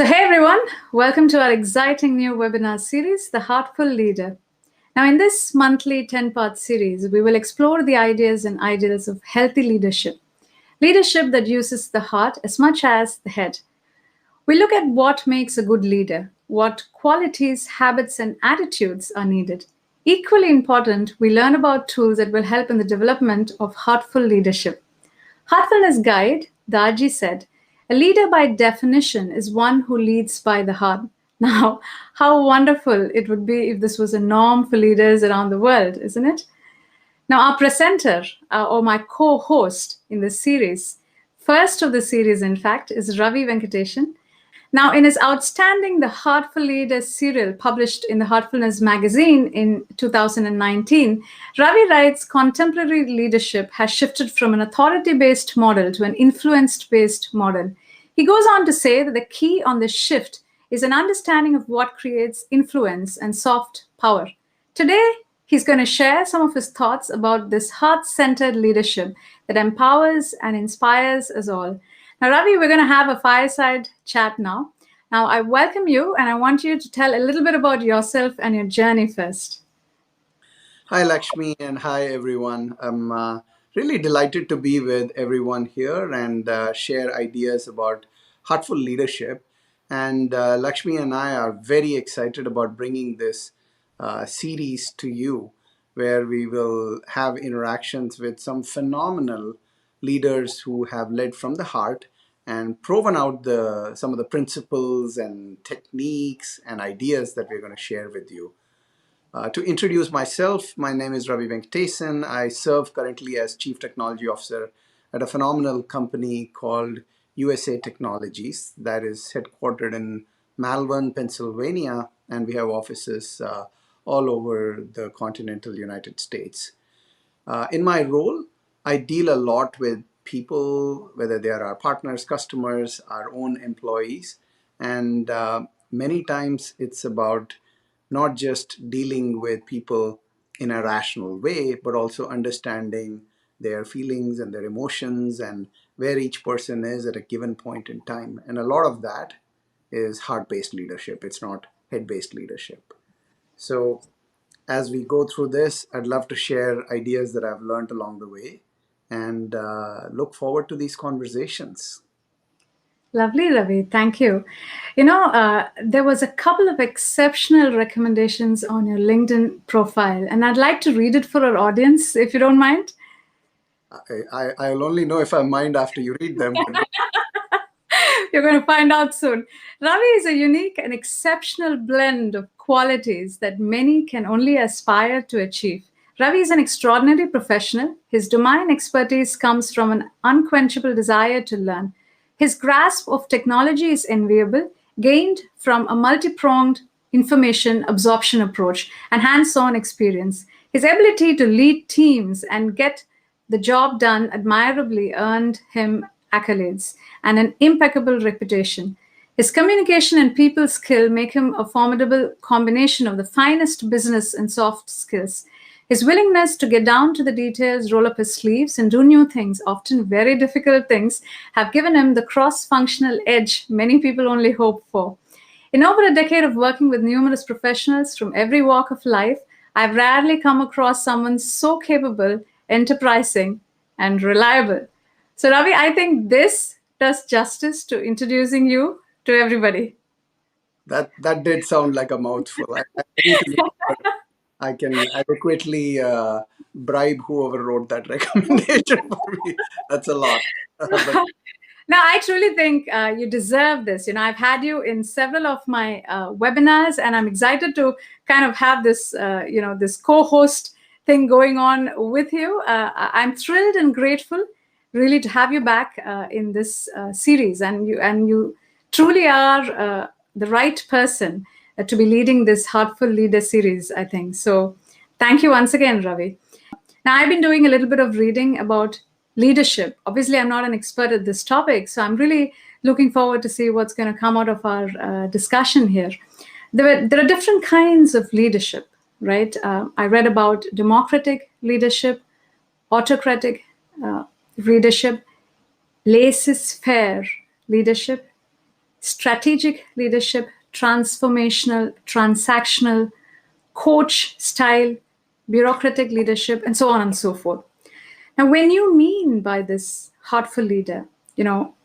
So hey everyone, welcome to our exciting new webinar series, The Heartful Leader. Now in this monthly 10-part series, we will explore the ideas and ideals of healthy leadership. Leadership that uses the heart as much as the head. We look at what makes a good leader, what qualities, habits, and attitudes are needed. Equally important, we learn about tools that will help in the development of heartful leadership. Heartfulness Guide, Darji said, a leader by definition is one who leads by the heart. Now, how wonderful it would be if this was a norm for leaders around the world, isn't it? Now, our presenter, or my co-host in this series, first of the series, in fact, is Ravi Venkatesan. Now, in his outstanding The Heartful Leader serial published in the Heartfulness magazine in 2019, Ravi writes contemporary leadership has shifted from an authority-based model to an influence-based model. He goes on to say that the key on this shift is an understanding of what creates influence and soft power. Today, he's going to share some of his thoughts about this heart-centered leadership that empowers and inspires us all. Now, Ravi, we're going to have a fireside chat now. Now, I welcome you, and I want you to tell a little bit about yourself and your journey first. Hi, Lakshmi, and hi, everyone. I'm really delighted to be with everyone here and share ideas about heartful leadership. And Lakshmi and I are very excited about bringing this series to you, where we will have interactions with some phenomenal leaders who have led from the heart and proven out some of the principles and techniques and ideas that we're going to share with you. To introduce myself, my name is Ravi Venkatesan. I serve currently as Chief Technology Officer at a phenomenal company called USA Technologies that is headquartered in Malvern, Pennsylvania, and we have offices all over the continental United States. In my role, I deal a lot with people, whether they are our partners, customers, our own employees, and many times it's about not just dealing with people in a rational way, but also understanding their feelings and their emotions and where each person is at a given point in time. And a lot of that is heart-based leadership. It's not head-based leadership. So as we go through this, I'd love to share ideas that I've learned along the way and look forward to these conversations. Lovely, Ravi. Thank you. You know, there was a couple of exceptional recommendations on your LinkedIn profile, and I'd like to read it for our audience, if you don't mind. I'll only know if I mind after you read them. You're going to find out soon. Ravi is a unique and exceptional blend of qualities that many can only aspire to achieve. Ravi is an extraordinary professional. His domain expertise comes from an unquenchable desire to learn. His grasp of technology is enviable, gained from a multi-pronged information absorption approach and hands-on experience. His ability to lead teams and get the job done admirably earned him accolades and an impeccable reputation. His communication and people skill make him a formidable combination of the finest business and soft skills. His willingness to get down to the details, roll up his sleeves, and do new things, often very difficult things, have given him the cross-functional edge many people only hope for. In over a decade of working with numerous professionals from every walk of life, I've rarely come across someone so capable, enterprising, and reliable. So, Ravi, I think this does justice to introducing you to everybody. That did sound like a mouthful. I can adequately bribe whoever wrote that recommendation for me. That's a lot. Now, I truly think you deserve this. You know, I've had you in several of my webinars, and I'm excited to kind of have this, this co-host thing going on with you. I'm thrilled and grateful, really, to have you back in this series, and you truly are the right person to be leading this Heartful Leader series, I think. So, thank you once again, Ravi. Now, I've been doing a little bit of reading about leadership. Obviously, I'm not an expert at this topic, so I'm really looking forward to see what's going to come out of our discussion here. There are different kinds of leadership, right? I read about democratic leadership, autocratic leadership, laissez-faire leadership, strategic leadership, transformational, transactional, coach style, bureaucratic leadership, and so on and so forth. Now, when you mean by this heartful leader,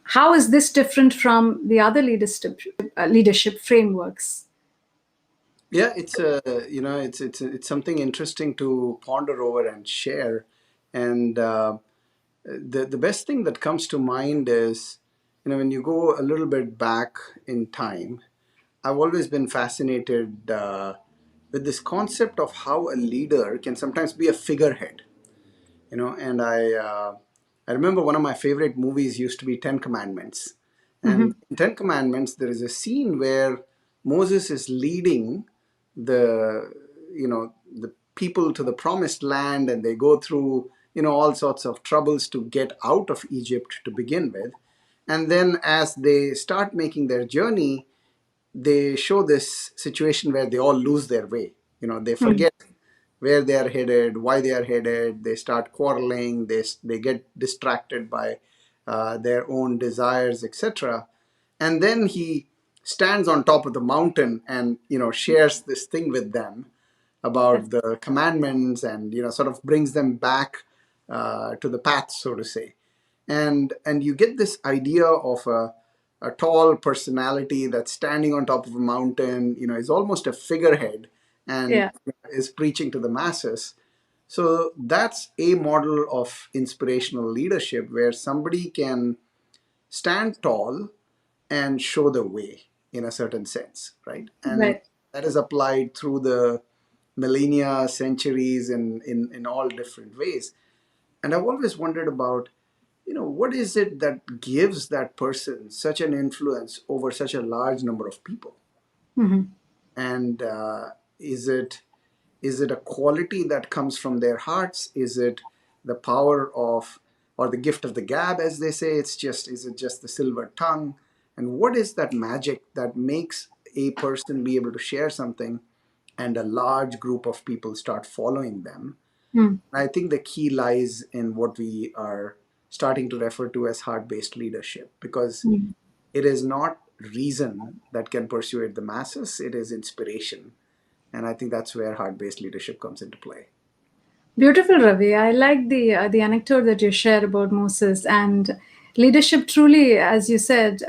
how is this different from the other leadership frameworks? Yeah, it's it's something interesting to ponder over and share. And the best thing that comes to mind is, when you go a little bit back in time, I've always been fascinated with this concept of how a leader can sometimes be a figurehead. And I remember one of my favorite movies used to be Ten Commandments. Mm-hmm. And in Ten Commandments, there is a scene where Moses is leading the the people to the promised land, and they go through all sorts of troubles to get out of Egypt to begin with. And then as they start making their journey, they show this situation where they all lose their way. They forget where they are headed, why they are headed. They start quarreling. They get distracted by their own desires, etc. And then he stands on top of the mountain and shares this thing with them about the commandments, and sort of brings them back to the path, so to say. And you get this idea of a tall personality that's standing on top of a mountain, is almost a figurehead, and Yeah, is preaching to the masses. So that's a model of inspirational leadership where somebody can stand tall and show the way in a certain sense, right? And right. that is applied through the millennia, centuries, in all different ways. And I've always wondered about, what is it that gives that person such an influence over such a large number of people? Mm-hmm. And is it a quality that comes from their hearts? Is it the power of, or the gift of the gab, as they say? Is it just the silver tongue? And what is that magic that makes a person be able to share something and a large group of people start following them? Mm. I think the key lies in what we are starting to refer to as heart based leadership, because Mm. it is not reason that can persuade the masses, it is inspiration. And I think that's where heart based leadership comes into play. Beautiful, Ravi. I like the anecdote that you shared about Moses and leadership. Truly, as you said,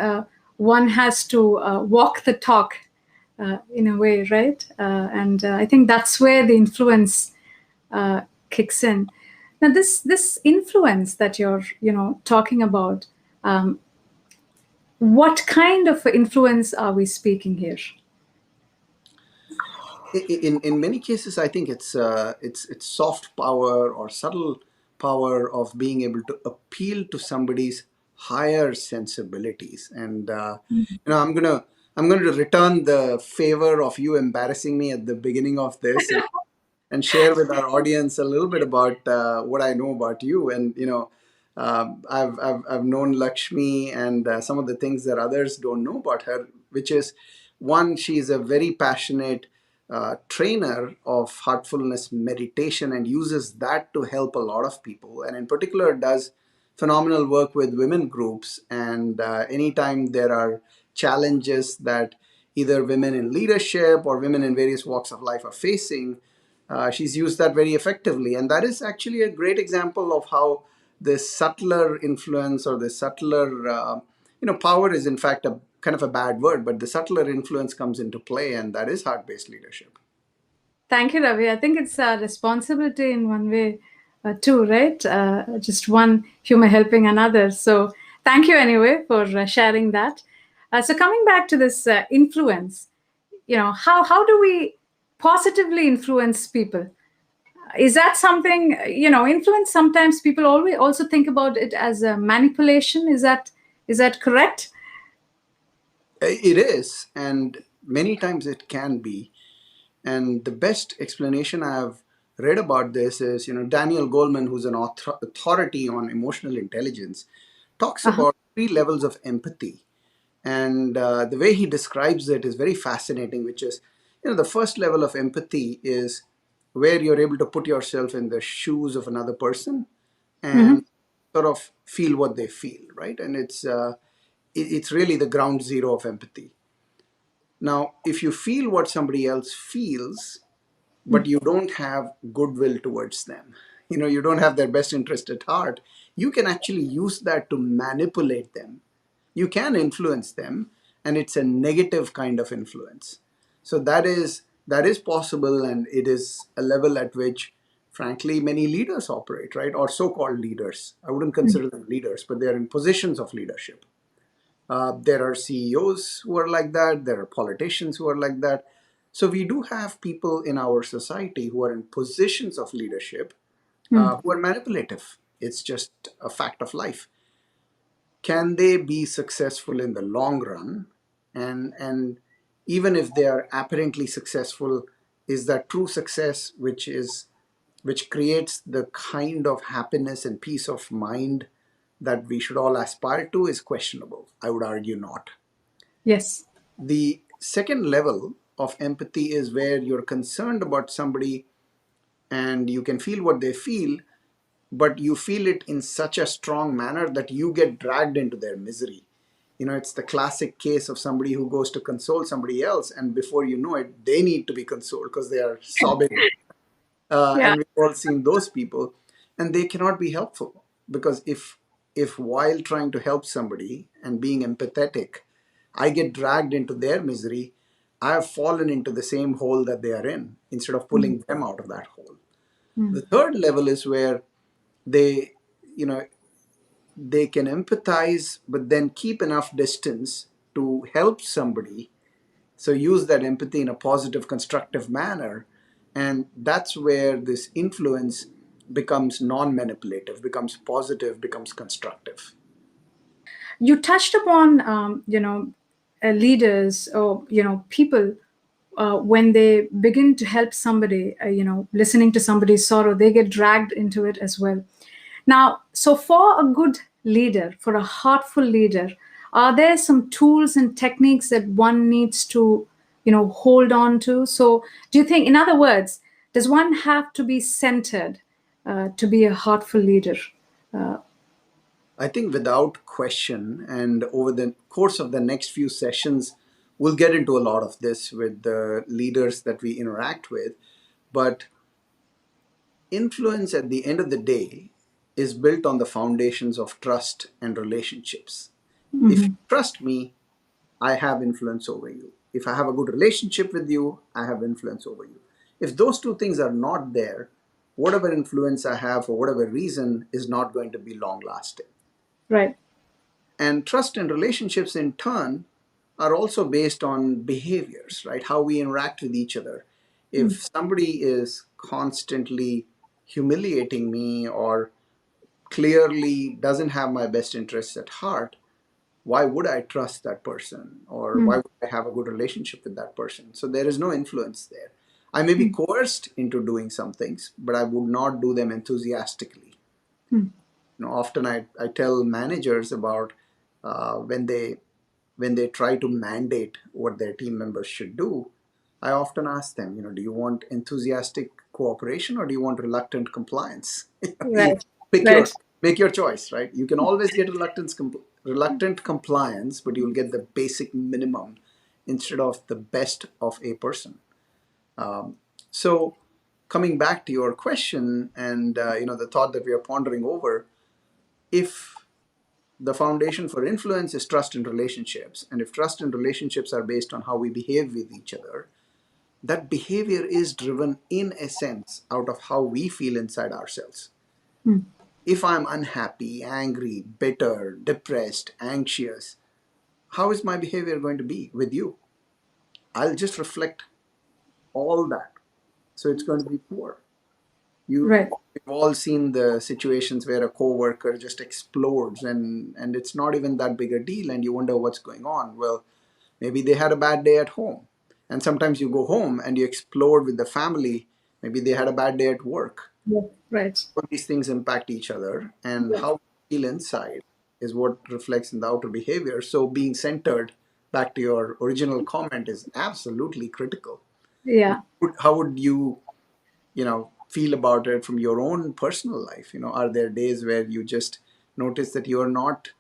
one has to walk the talk in a way, right? And I think that's where the influence uh, kicks in. Now, this influence that you're talking about, um, what kind of influence are we speaking here? In many cases, I think it's soft power or subtle power of being able to appeal to somebody's higher sensibilities. And I'm gonna return the favor of you embarrassing me at the beginning of this, and share with our audience a little bit about what I know about you. And I've known Lakshmi, and some of the things that others don't know about her, which is, one, she's a very passionate trainer of heartfulness meditation, and uses that to help a lot of people, and in particular does phenomenal work with women groups. And anytime there are challenges that either women in leadership or women in various walks of life are facing, she's used that very effectively. And that is actually a great example of how this subtler influence, or the subtler, power is in fact a kind of a bad word, but the subtler influence comes into play, and that is heart based leadership. Thank you, Ravi. I think it's a responsibility in one way, too, right? Just one human helping another. So, thank you anyway for sharing that. So, coming back to this influence, how do we positively influence people? Is that something influence? Sometimes people always also think about it as a manipulation. Is that correct? It is, and many times it can be. And the best explanation I've read about this is, Daniel Goleman, who's an authority on emotional intelligence, talks Uh-huh. about three levels of empathy. And the way he describes it is very fascinating, which is, the first level of empathy is where you're able to put yourself in the shoes of another person Hmm. and sort of feel what they feel, right? And it's really the ground zero of empathy. Now, if you feel what somebody else feels, but you don't have goodwill towards them, you don't have their best interest at heart, you can actually use that to manipulate them. You can influence them, and it's a negative kind of influence. So that is possible, and it is a level at which, frankly, many leaders operate, right? Or so-called leaders. I wouldn't consider them leaders, but they're in positions of leadership. There are CEOs who are like that. There are politicians who are like that. So we do have people in our society who are in positions of leadership who are manipulative. It's just a fact of life. Can they be successful in the long run? And even if they are apparently successful, is that true success which creates the kind of happiness and peace of mind that we should all aspire to is questionable. I would argue not. Yes. The second level of empathy is where you're concerned about somebody and you can feel what they feel, but you feel it in such a strong manner that you get dragged into their misery. It's the classic case of somebody who goes to console somebody else, and before you know it, they need to be consoled because they are sobbing. Yeah. And we've all seen those people, and they cannot be helpful because if while trying to help somebody and being empathetic, I get dragged into their misery, I have fallen into the same hole that they are in instead of pulling them out of that hole. The third level is where they, you know, they can empathize, but then keep enough distance to help somebody. So use that empathy in a positive, constructive manner. And that's where this influence becomes non-manipulative, becomes positive, becomes constructive. You touched upon leaders, or people, when they begin to help somebody, listening to somebody's sorrow, they get dragged into it as well. Now, so for a good leader, for a heartful leader, are there some tools and techniques that one needs to hold on to? So do you think, in other words, does one have to be centered to be a heartful leader? I think without question, and over the course of the next few sessions, we'll get into a lot of this with the leaders that we interact with. But influence at the end of the day is built on the foundations of trust and relationships. If you trust me, I have influence over you. If I have a good relationship with you, I have influence over you. If those two things are not there, whatever influence I have for whatever reason is not going to be long lasting. Right. And trust and relationships, in turn, are also based on behaviors, right? How we interact with each other. If somebody is constantly humiliating me or clearly doesn't have my best interests at heart, why would I trust that person? Or why would I have a good relationship with that person? So there is no influence there. I may be coerced into doing some things, but I would not do them enthusiastically. Often I tell managers about when they try to mandate what their team members should do. I often ask them, do you want enthusiastic cooperation or do you want reluctant compliance? You Right. pick Right. make your choice, right? You can always get reluctant compliance, but you'll get the basic minimum instead of the best of a person. So coming back to your question and the thought that we are pondering over, if the foundation for influence is trust in relationships, and if trust and relationships are based on how we behave with each other, that behavior is driven in a sense out of how we feel inside ourselves. If I'm unhappy, angry, bitter, depressed, anxious, how is my behavior going to be with you? I'll just reflect all that. So it's going to be poor. Right. We've all seen the situations where a coworker just explodes and it's not even that big a deal and you wonder what's going on. Well, maybe they had a bad day at home. And sometimes you go home and you explode with the family. Maybe they had a bad day at work. Yeah. Right. All these things impact each other, and Yeah. how we feel inside is what reflects in the outer behavior. So being centered, back to your original comment, is absolutely critical. Yeah. How would you feel about it from your own personal life? Are there days where you just notice that you're not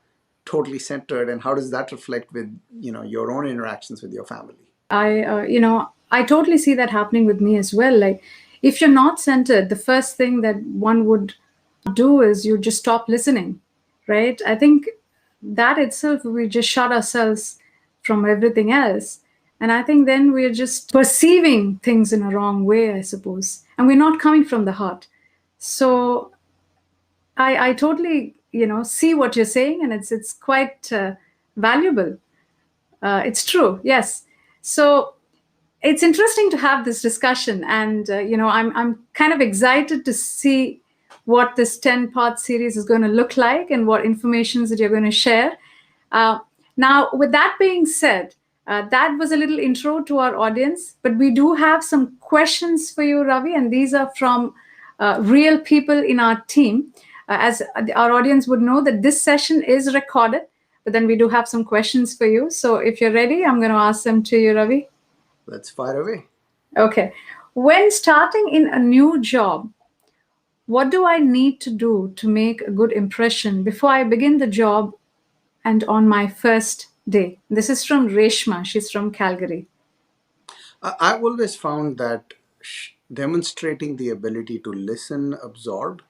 totally centered, and how does that reflect with your own interactions with your family? I totally see that happening with me as well. Like, if you're not centered, the first thing that one would do is you just stop listening, right? I think that itself, we just shut ourselves from everything else. And I think then we're just perceiving things in a wrong way, I suppose. And we're not coming from the heart. So I totally, see what you're saying, and it's quite valuable. It's true, yes. So it's interesting to have this discussion, and I'm kind of excited to see what this 10-part series is going to look like and what informations that you're going to share. uh, Now, with that being said, that was a little intro to our audience, but we do have some questions for you, Ravi, and these are from real people in our team. As our audience would know, that this session is recorded, but then we do have some questions for you. So if you're ready, I'm going to ask them to you, Ravi. Let's fire away. Okay. When starting in a new job, what do I need to do to make a good impression before I begin the job and on my first day? This is from Reshma. She's from Calgary. I've always found that demonstrating the ability to listen, absorb,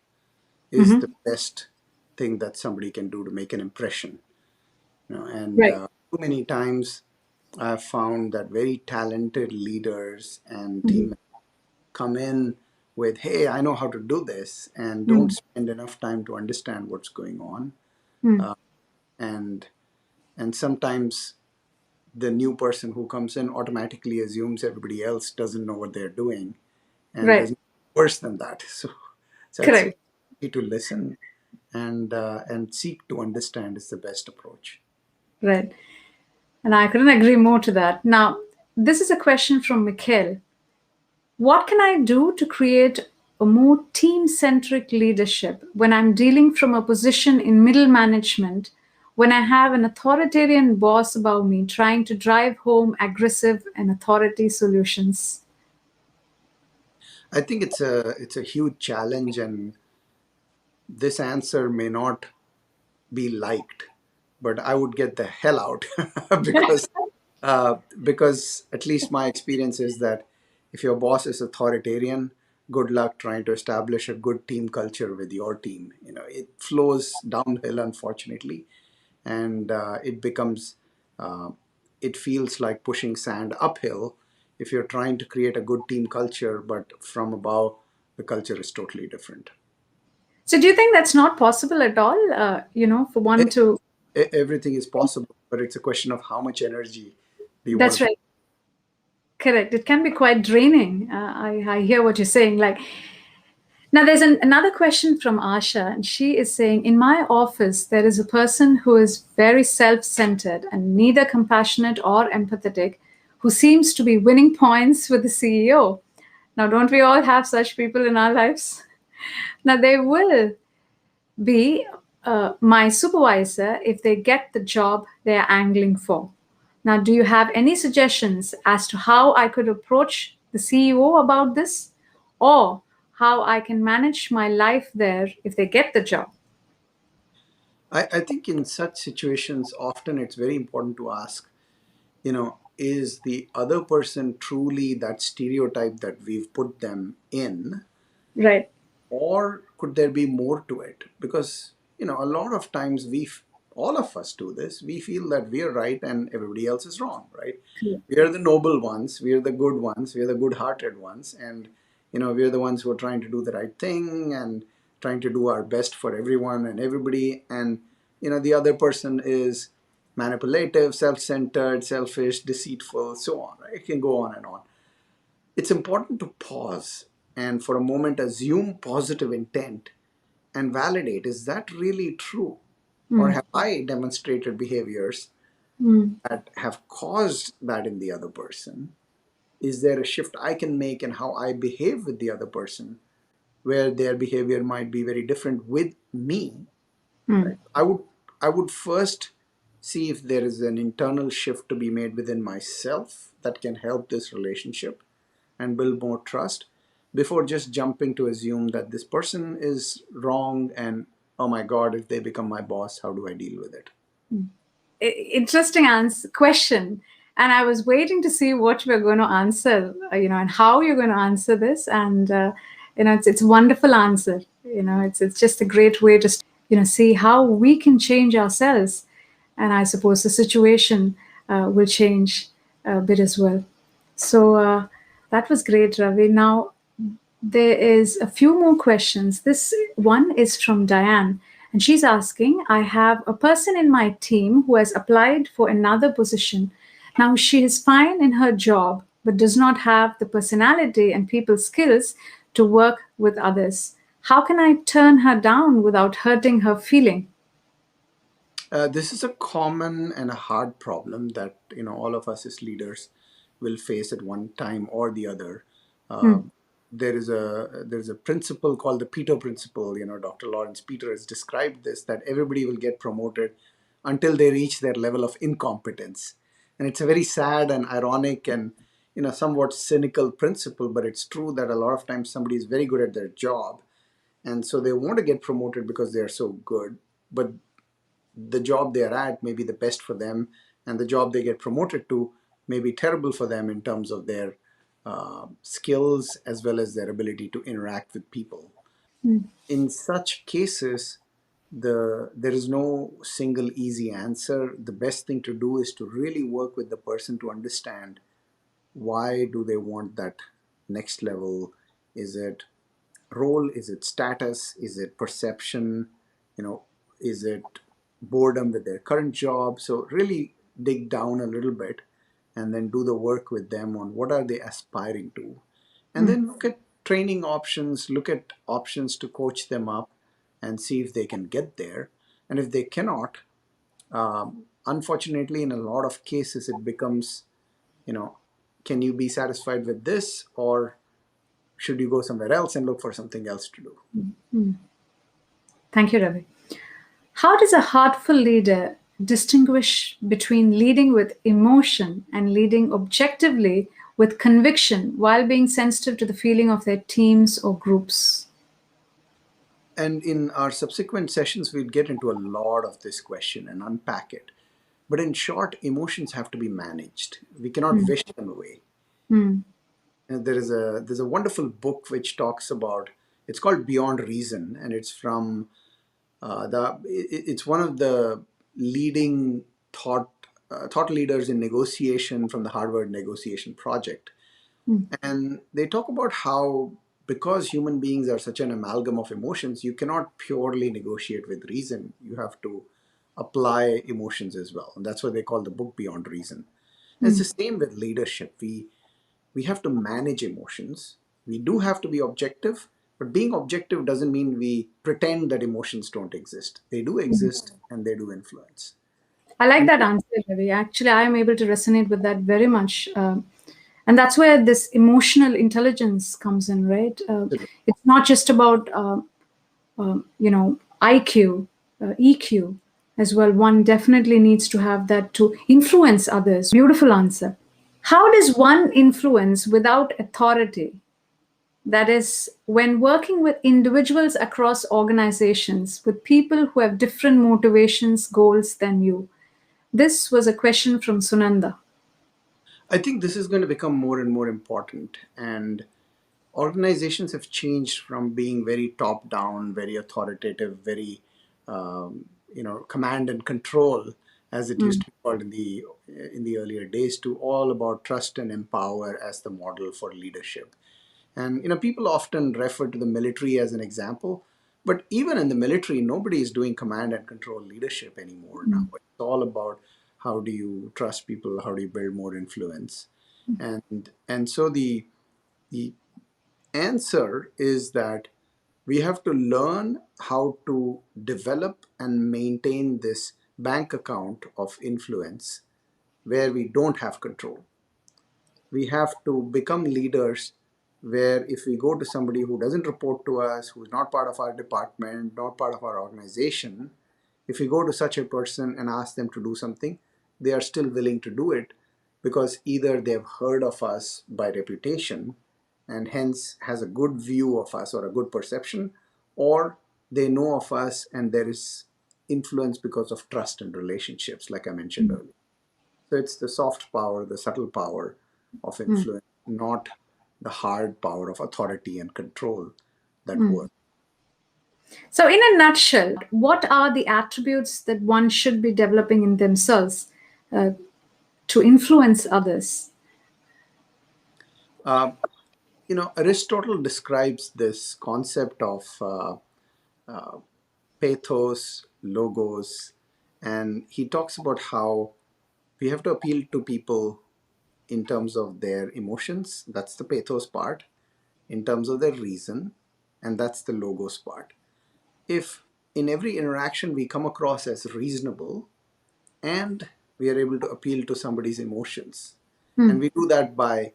is the best thing that somebody can do to make an impression. And Right. too many times I've found that very talented leaders and team members come in with, "Hey, I know how to do this," and don't spend enough time to understand what's going on. And and sometimes the new person who comes in automatically assumes everybody else doesn't know what they're doing, and Right. there's worse than that. So I'd say Correct. to listen and seek to understand is the best approach. Right. And I couldn't agree more to that. Now, this is a question from Mikhail. What can I do to create a more team centric leadership when I'm dealing from a position in middle management, when I have an authoritarian boss above me trying to drive home aggressive and authority solutions? I think it's a huge challenge, and this answer may not be liked, but I would get the hell out because because at least my experience is that if your boss is authoritarian, good luck trying to establish a good team culture with your team. It flows downhill, unfortunately, and it becomes it feels like pushing sand uphill if you're trying to create a good team culture, but from above the culture is totally different. So, do you think that's not possible at all? For one to. Everything is possible, but it's a question of how much energy do you want That's to. right. Correct. It can be quite draining. I hear what you're saying. Like, now, there's another question from Asha, and she is saying, in my office, there is a person who is very self centered and neither compassionate or empathetic, who seems to be winning points with the CEO. Now, don't we all have such people in our lives? Now, they will be my supervisor if they get the job they are angling for. Now, do you have any suggestions as to how I could approach the CEO about this, or how I can manage my life there if they get the job? I think in such situations, often it's very important to ask, is the other person truly that stereotype that we've put them in, Right. or could there be more to it? Because a lot of times all of us do this. We feel that we are right and everybody else is wrong, right? Yeah. We are the noble ones, we are the good ones, we are the good hearted ones, and we are the ones who are trying to do the right thing and trying to do our best for everyone and everybody. And the other person is manipulative, self-centered, selfish, deceitful, so on, right? It can go on and on. It's important to pause and for a moment assume positive intent and validate, is that really true? Or have I demonstrated behaviors that have caused that in the other person? Is there a shift I can make in how I behave with the other person where their behavior might be very different with me? Right? I would first see if there is an internal shift to be made within myself that can help this relationship and build more trust before just jumping to assume that this person is wrong and, oh my god, if they become my boss, how do I deal with it? interesting question, and I was waiting to see what we're going to answer, and how you're going to answer this. And it's a wonderful answer. It's just a great way to see how we can change ourselves, and I suppose the situation will change a bit as well. So that was great, Ravi. Now there is a few more questions. This one is from Diane, and she's asking, I have a person in my team who has applied for another position. Now she is fine in her job, but does not have the personality and people skills to work with others. How can I turn her down without hurting her feeling? This is a common and a hard problem that all of us as leaders will face at one time or the other. Uh, there's a principle called the Peter principle. Dr. Lawrence Peter has described this, that everybody will get promoted until they reach their level of incompetence, and it's a very sad and ironic and somewhat cynical principle, but it's true that a lot of times somebody is very good at their job, and so they want to get promoted because they are so good, but the job they're at may be the best for them, and the job they get promoted to may be terrible for them in terms of their skills as well as their ability to interact with people. In such cases, there is no single easy answer. The best thing to do is to really work with the person to understand why do they want that next level. Is it role? Is it status? Is it perception? You know, is it boredom with their current job? So really dig down a little bit and then do the work with them on what are they aspiring to. And then look at training options, look at options to coach them up and see if they can get there. And if they cannot, unfortunately, in a lot of cases, it becomes, you know, can you be satisfied with this, or should you go somewhere else and look for something else to do? Thank you, Ravi. How does a heartful leader distinguish between leading with emotion and leading objectively with conviction while being sensitive to the feeling of their teams or groups? And in our subsequent sessions, we'll get into a lot of this question and unpack it. But in short, emotions have to be managed. We cannot wish them away. And there's a wonderful book which talks about, it's called Beyond Reason, and it's from it's one of the leading thought leaders in negotiation from the Harvard Negotiation Project. And they talk about how, because human beings are such an amalgam of emotions, you cannot purely negotiate with reason. You have to apply emotions as well. And that's what they call the book Beyond Reason. And it's the same with leadership. We have to manage emotions. We do have to be objective, but being objective doesn't mean we pretend that emotions don't exist. They do exist and they do influence. I like And that answer, Ravi. Actually, I am able to resonate with that very much. And that's where this emotional intelligence comes in, right? It's not just about, IQ, EQ as well. One definitely needs to have that to influence others. Beautiful answer. How does one influence without authority? That is, when working with individuals across organizations, with people who have different motivations, goals than you. This was a question from Sunanda. I think this is going to become more and more important. And organizations have changed from being very top down, very authoritative, very command and control, as it used to be called in the earlier days, to all about trust and empower as the model for leadership. And people often refer to the military as an example, but even in the military, nobody is doing command and control leadership anymore now. It's all about how do you trust people, how do you build more influence, and so the answer is that we have to learn how to develop and maintain this bank account of influence where we don't have control. We have to become leaders where if we go to somebody who doesn't report to us, who's not part of our department, not part of our organization, if we go to such a person and ask them to do something, they are still willing to do it because either they've heard of us by reputation and hence has a good view of us or a good perception, or they know of us and there is influence because of trust and relationships, like I mentioned earlier. So it's the soft power, the subtle power of influence, not the hard power of authority and control that works. So, in a nutshell, what are the attributes that one should be developing in themselves to influence others? Aristotle describes this concept of pathos, logos, and he talks about how we have to appeal to people in terms of their emotions. That's the pathos part. In terms of their reason, and that's the logos part. If in every interaction we come across as reasonable and we are able to appeal to somebody's emotions, and we do that by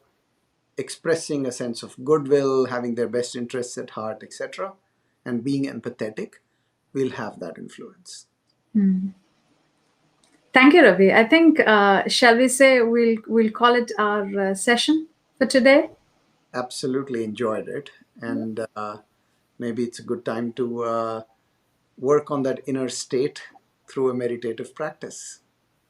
expressing a sense of goodwill, having their best interests at heart, etc., and being empathetic, we'll have that influence. Thank you, Ravi. I think, shall we say we'll call it our session for today? Absolutely enjoyed it, and maybe it's a good time to work on that inner state through a meditative practice.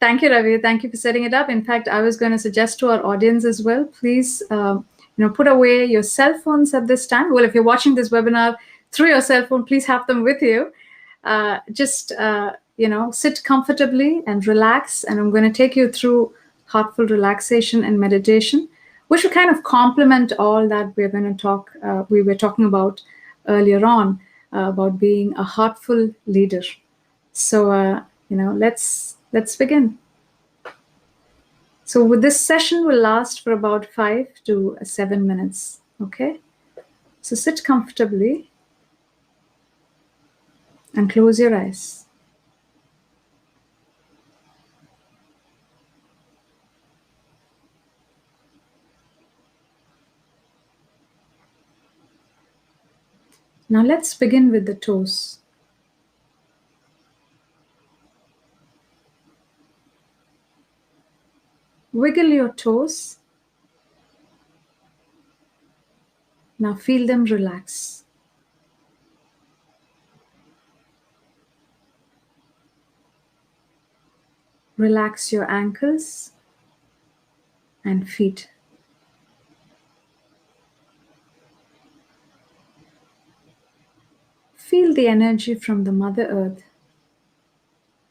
Thank you, Ravi. Thank you for setting it up. In fact, I was going to suggest to our audience as well, please, put away your cell phones at this time. Well, if you're watching this webinar through your cell phone, please have them with you. Sit comfortably and relax. And I'm going to take you through heartful relaxation and meditation, which will kind of complement all that we were talking about earlier on, about being a heartful leader. So, let's begin. So this session will last for about 5 to 7 minutes. Okay. So sit comfortably and close your eyes. Now let's begin with the toes. Wiggle your toes. Now feel them relax. Relax your ankles and feet. Feel the energy from the Mother Earth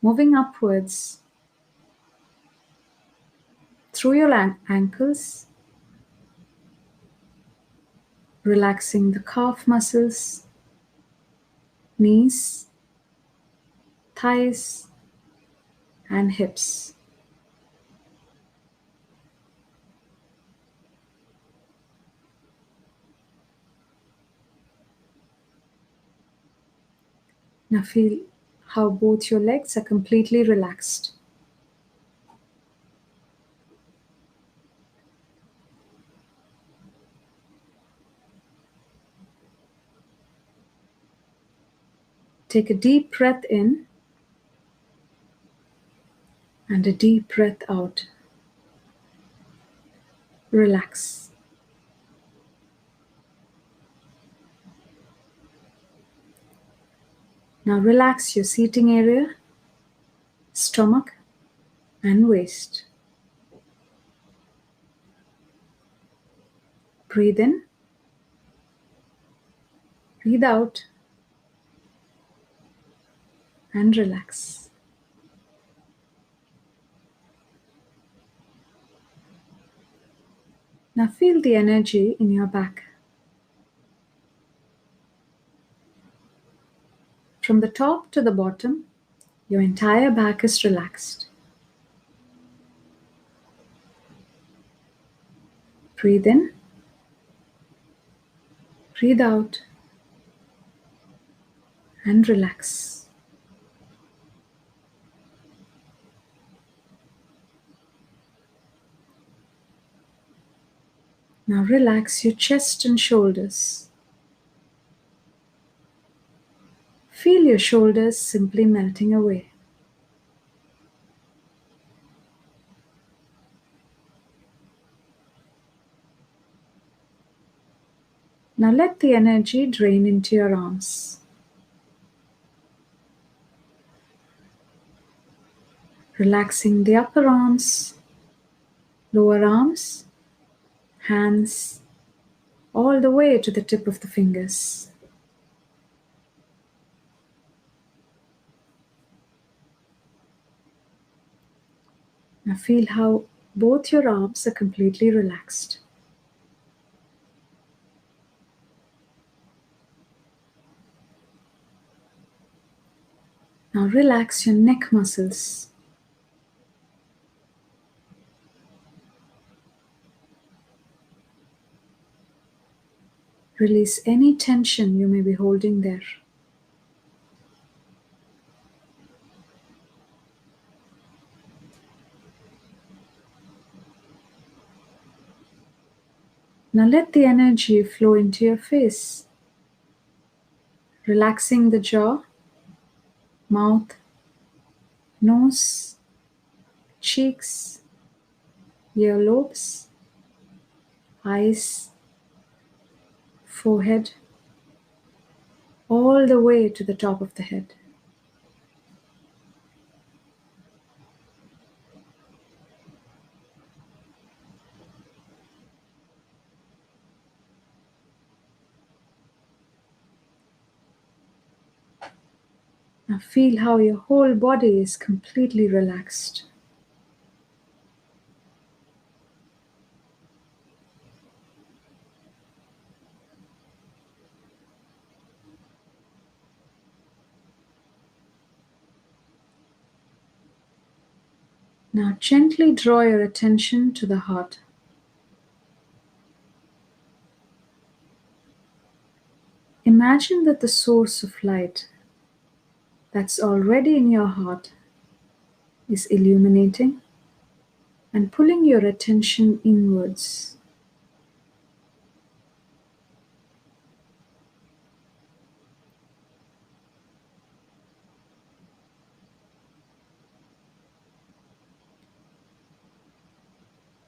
moving upwards through your ankles, relaxing the calf muscles, knees, thighs, and hips. Now feel how both your legs are completely relaxed. Take a deep breath in and a deep breath out. Relax. Now relax your seating area, stomach, and waist. Breathe in, breathe out, and relax. Now feel the energy in your back. From the top to the bottom, your entire back is relaxed. Breathe in, breathe out, and relax. Now relax your chest and shoulders. Feel your shoulders simply melting away. Now let the energy drain into your arms. Relaxing the upper arms, lower arms, hands, all the way to the tip of the fingers. Now feel how both your arms are completely relaxed. Now relax your neck muscles. Release any tension you may be holding there. Now let the energy flow into your face, relaxing the jaw, mouth, nose, cheeks, earlobes, eyes, forehead, all the way to the top of the head. Now feel how your whole body is completely relaxed. Now gently draw your attention to the heart. Imagine that the source of light that's already in your heart is illuminating and pulling your attention inwards.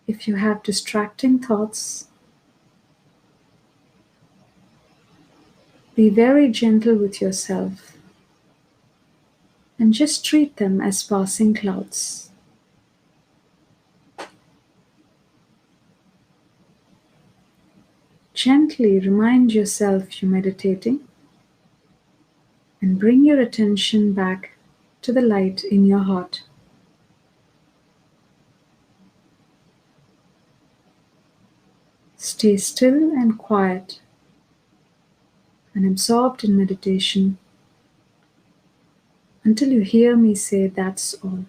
If you have distracting thoughts, be very gentle with yourself and just treat them as passing clouds. Gently remind yourself you're meditating and bring your attention back to the light in your heart. Stay still and quiet and absorbed in meditation until you hear me say that's all.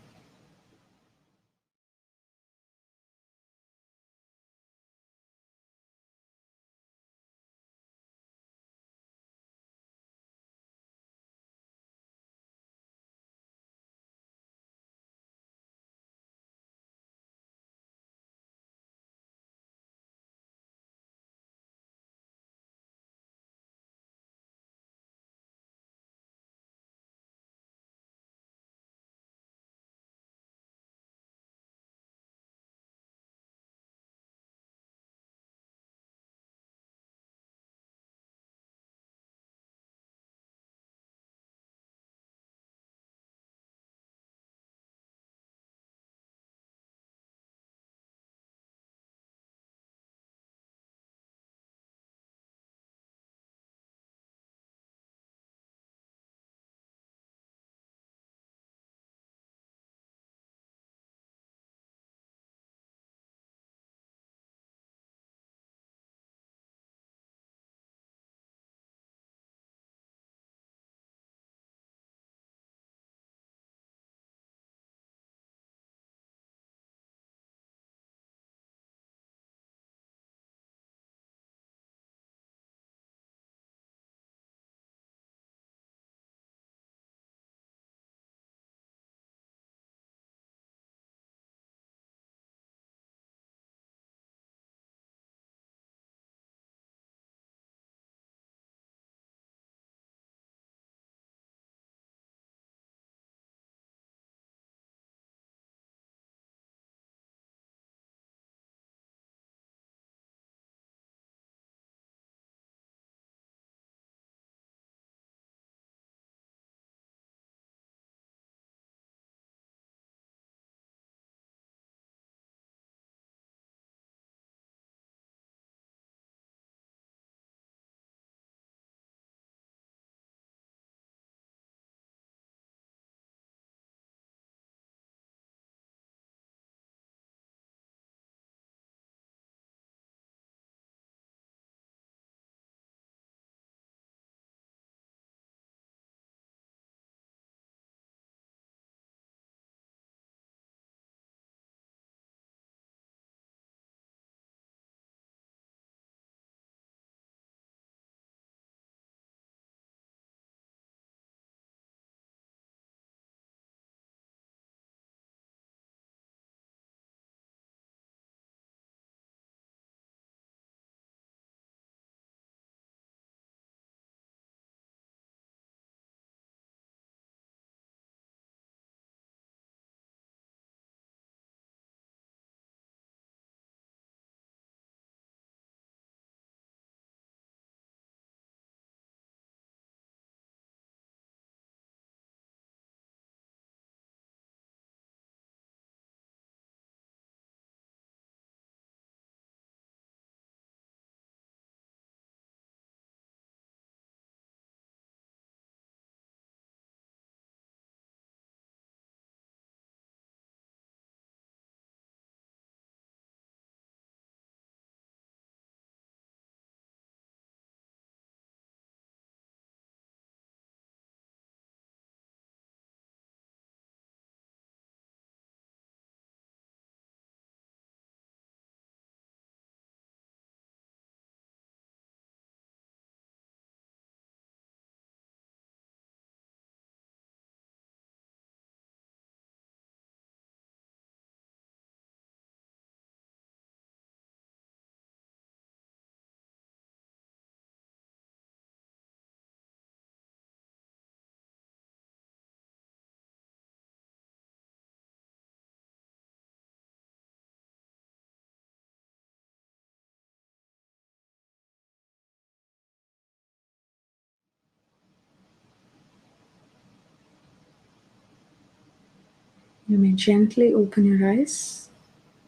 You may gently open your eyes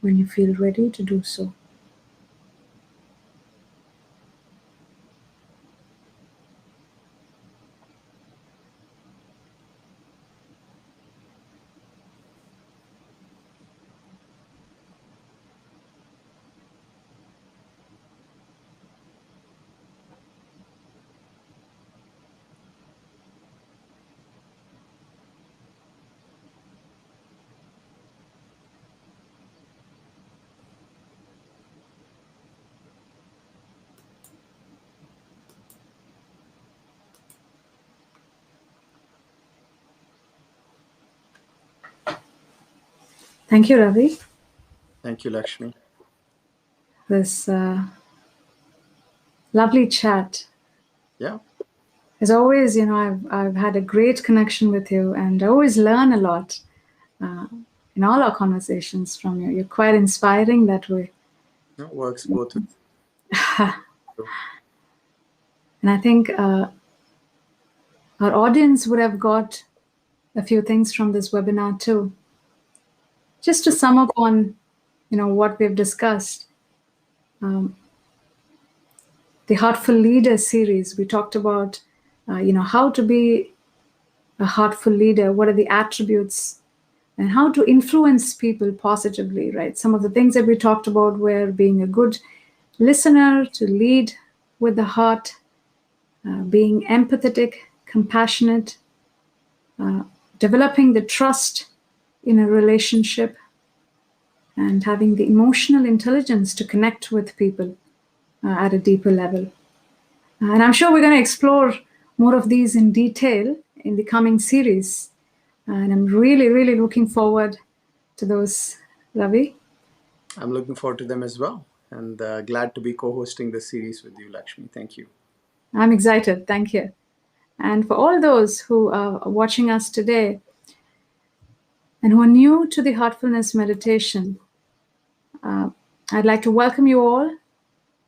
when you feel ready to do so. Thank you, Ravi. Thank you, Lakshmi. This lovely chat. Yeah. As always, I've had a great connection with you, and I always learn a lot in all our conversations from you. You're quite inspiring that way. It works both ways. And I think our audience would have got a few things from this webinar too. Just to sum up on, what we've discussed. The Heartful Leader series, we talked about, how to be a heartful leader, what are the attributes, and how to influence people positively, right? Some of the things that we talked about were being a good listener, to lead with the heart, being empathetic, compassionate, developing the trust in a relationship, and having the emotional intelligence to connect with people at a deeper level. And I'm sure we're going to explore more of these in detail in the coming series. And I'm really, really looking forward to those, Ravi. I'm looking forward to them as well, and glad to be co-hosting this series with you, Lakshmi. Thank you. I'm excited. Thank you. And for all those who are watching us today and who are new to the heartfulness meditation, I'd like to welcome you all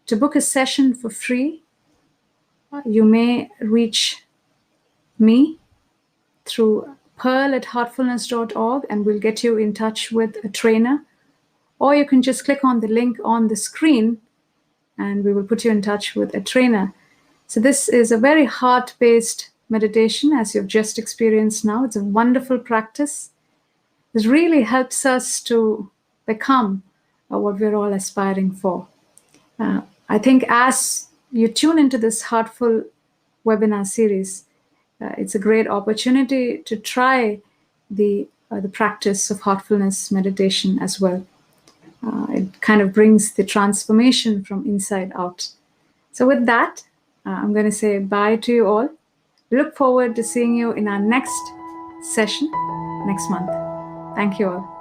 to book a session for free. You may reach me through pearl@heartfulness.org, and we'll get you in touch with a trainer. Or you can just click on the link on the screen and we will put you in touch with a trainer. So this is a very heart-based meditation, as you've just experienced now. It's a wonderful practice. This really helps us to become what we're all aspiring for. I think as you tune into this heartful webinar series, it's a great opportunity to try the practice of heartfulness meditation as well. It kind of brings the transformation from inside out. So with that, I'm going to say bye to you all. We look forward to seeing you in our next session next month. Thank you all.